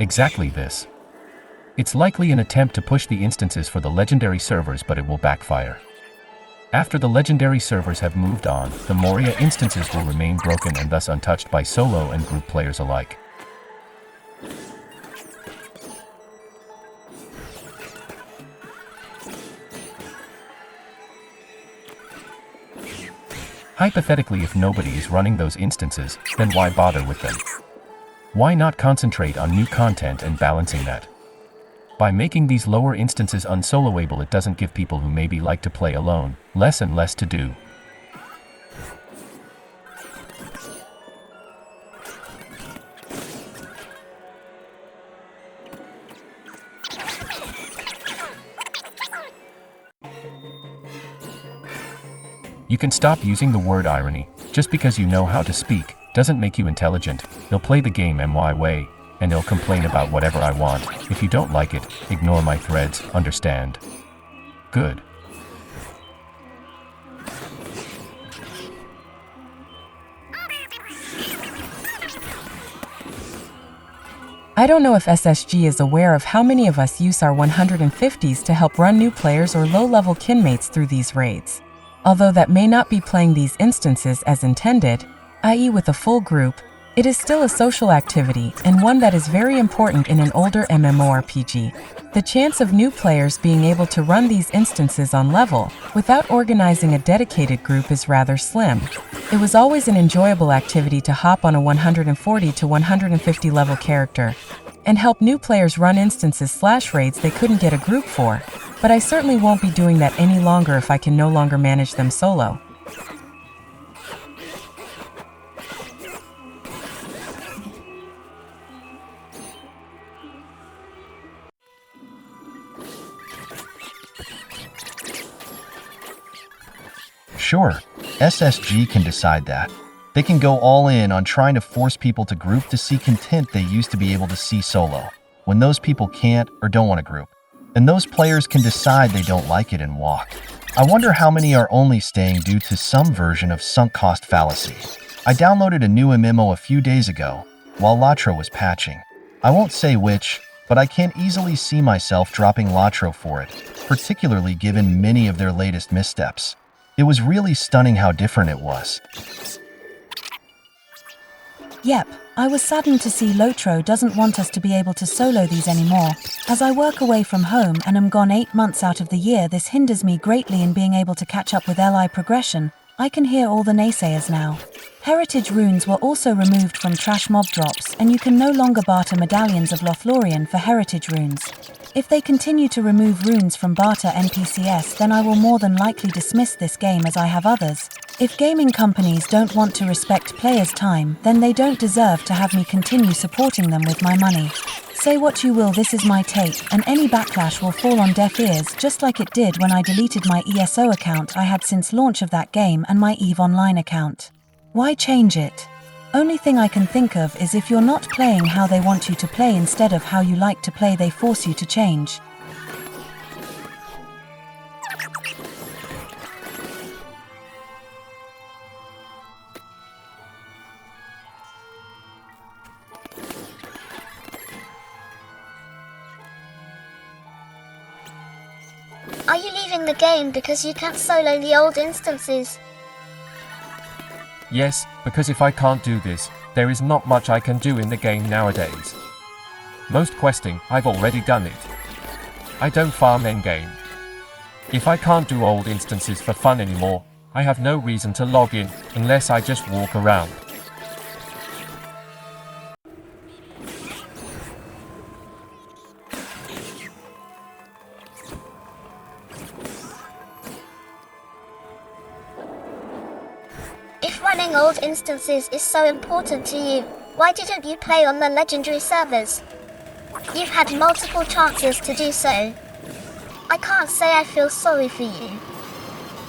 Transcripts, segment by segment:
Exactly this. It's likely an attempt to push the instances for the legendary servers, but it will backfire. After the legendary servers have moved on, the Moria instances will remain broken and thus untouched by solo and group players alike. Hypothetically, if nobody is running those instances, then why bother with them? Why not concentrate on new content and balancing that? By making these lower instances unsoloable, it doesn't give people who maybe like to play alone less and less to do. You can stop using the word irony. Just because you know how to speak doesn't make you intelligent. They'll play the game my way, and they'll complain about whatever I want. If you don't like it, ignore my threads, understand? Good. I don't know if SSG is aware of how many of us use our 150s to help run new players or low-level kinmates through these raids. Although that may not be playing these instances as intended, i.e. with a full group, it is still a social activity and one that is very important in an older MMORPG. The chance of new players being able to run these instances on level without organizing a dedicated group is rather slim. It was always an enjoyable activity to hop on a 140 to 150 level character and help new players run instances/raids they couldn't get a group for, but I certainly won't be doing that any longer if I can no longer manage them solo. Sure, SSG can decide that. They can go all in on trying to force people to group to see content they used to be able to see solo, when those people can't or don't want to group. And those players can decide they don't like it and walk. I wonder how many are only staying due to some version of sunk cost fallacy. I downloaded a new MMO a few days ago, while Lotro was patching. I won't say which, but I can easily see myself dropping Lotro for it, particularly given many of their latest missteps. It was really stunning how different it was. Yep, I was saddened to see Lotro doesn't want us to be able to solo these anymore. As I work away from home and am gone 8 months out of the year, this hinders me greatly in being able to catch up with LI progression. I can hear all the naysayers now. Heritage runes were also removed from trash mob drops, and you can no longer barter medallions of Lothlorien for heritage runes. If they continue to remove runes from barter NPCs, then I will more than likely dismiss this game as I have others. If gaming companies don't want to respect players' time, then they don't deserve to have me continue supporting them with my money. Say what you will, this is my take, and any backlash will fall on deaf ears, just like it did when I deleted my ESO account I had since launch of that game and my EVE Online account. Why change it? Only thing I can think of is if you're not playing how they want you to play instead of how you like to play, they force you to change. Are you leaving the game because you can't solo the old instances? Yes, because if I can't do this, there is not much I can do in the game nowadays. Most questing, I've already done it. I don't farm endgame. If I can't do old instances for fun anymore, I have no reason to log in, unless I just walk around. If running old instances is so important to you, why didn't you play on the legendary servers? You've had multiple chances to do so. I can't say I feel sorry for you.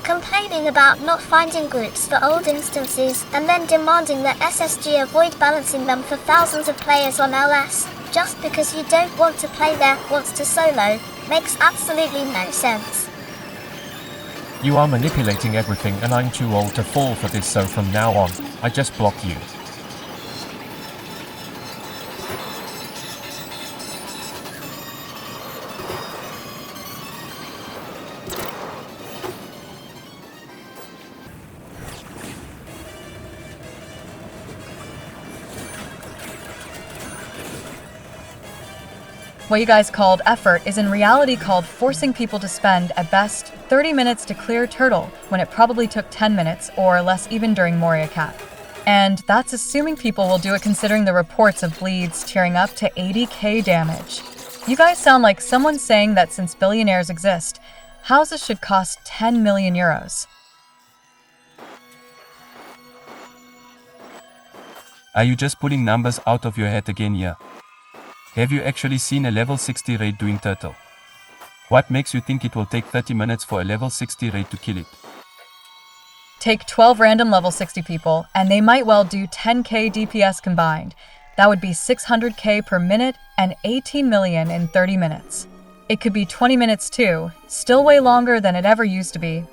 Complaining about not finding groups for old instances and then demanding that SSG avoid balancing them for thousands of players on LS, just because you don't want to play there, wants to solo, makes absolutely no sense. You are manipulating everything and I'm too old to fall for this, so from now on, I just block you. What you guys called effort is in reality called forcing people to spend, at best, 30 minutes to clear Turtle, when it probably took 10 minutes or less even during Moria Cap. And that's assuming people will do it considering the reports of bleeds tearing up to 80k damage. You guys sound like someone saying that since billionaires exist, houses should cost 10 million euros. Are you just pulling numbers out of your head again here? Have you actually seen a level 60 raid doing Turtle? What makes you think it will take 30 minutes for a level 60 raid to kill it? Take 12 random level 60 people, and they might well do 10k DPS combined. That would be 600k per minute and 18 million in 30 minutes. It could be 20 minutes too, still way longer than it ever used to be.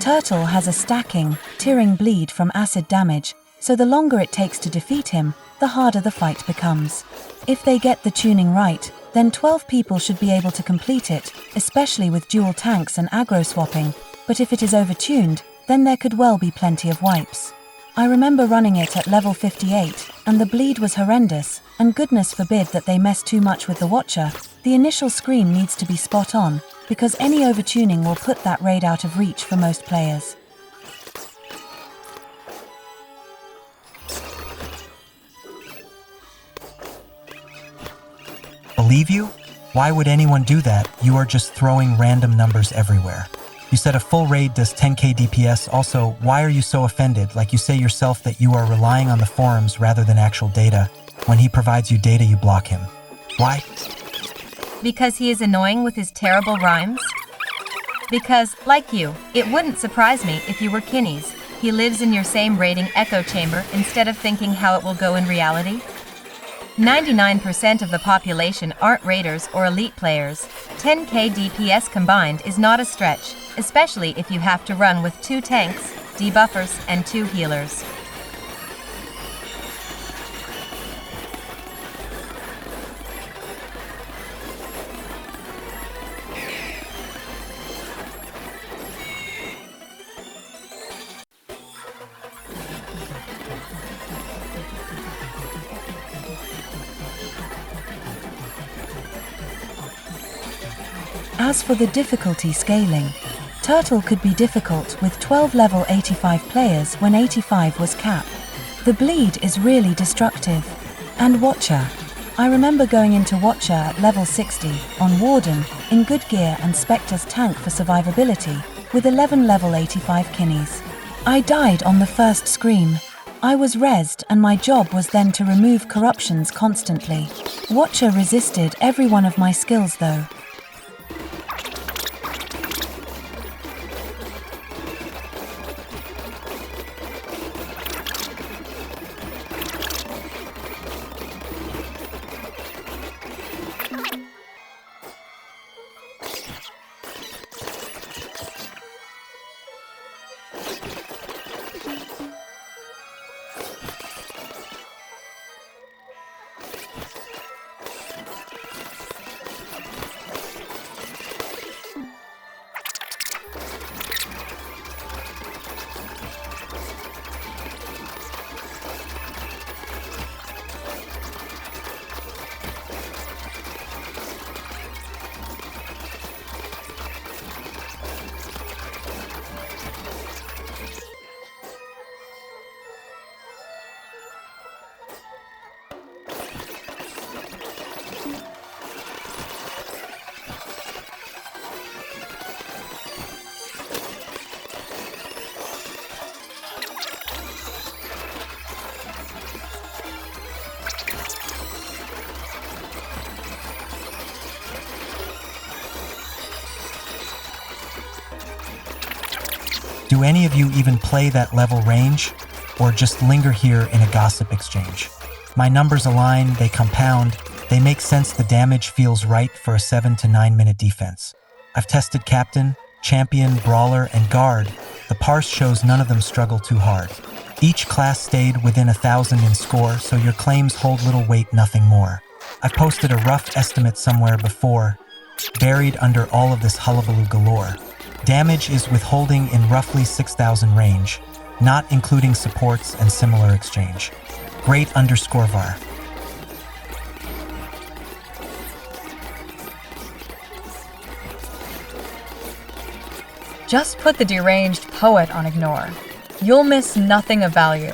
Turtle has a stacking, tearing bleed from acid damage, so the longer it takes to defeat him, the harder the fight becomes. If they get the tuning right, then 12 people should be able to complete it, especially with dual tanks and aggro swapping, but if it is overtuned, then there could well be plenty of wipes. I remember running it at level 58, and the bleed was horrendous, and goodness forbid that they mess too much with the Watcher. The initial screen needs to be spot on, because any overtuning will put that raid out of reach for most players. Believe you? Why would anyone do that? You are just throwing random numbers everywhere. You said a full raid does 10k DPS. Also, why are you so offended? Like you say yourself that you are relying on the forums rather than actual data. When he provides you data, you block him. Why? Because he is annoying with his terrible rhymes? Because, like you, it wouldn't surprise me if you were Kinnies. He lives in your same raiding echo chamber instead of thinking how it will go in reality. 99% of the population aren't raiders or elite players. 10k DPS combined is not a stretch, especially if you have to run with 2 tanks, debuffers, and 2 healers. As for the difficulty scaling, Turtle could be difficult with 12 level 85 players when 85 was cap. The bleed is really destructive. And Watcher. I remember going into Watcher at level 60, on Warden, in good gear and Spectre's tank for survivability, with 11 level 85 Kinnies. I died on the first scream. I was rezzed and my job was then to remove corruptions constantly. Watcher resisted every one of my skills though. Do any of you even play that level range? Or just linger here in a gossip exchange? My numbers align, they compound, they make sense, the damage feels right for a 7 to 9 minute defense. I've tested Captain, Champion, Brawler, and Guard. The parse shows none of them struggle too hard. Each class stayed within 1,000 in score, so your claims hold little weight, nothing more. I've posted a rough estimate somewhere before, buried under all of this hullabaloo galore. Damage is withholding in roughly 6,000 range, not including supports and similar exchange. Great underscore var. Just put the deranged poet on ignore. You'll miss nothing of value.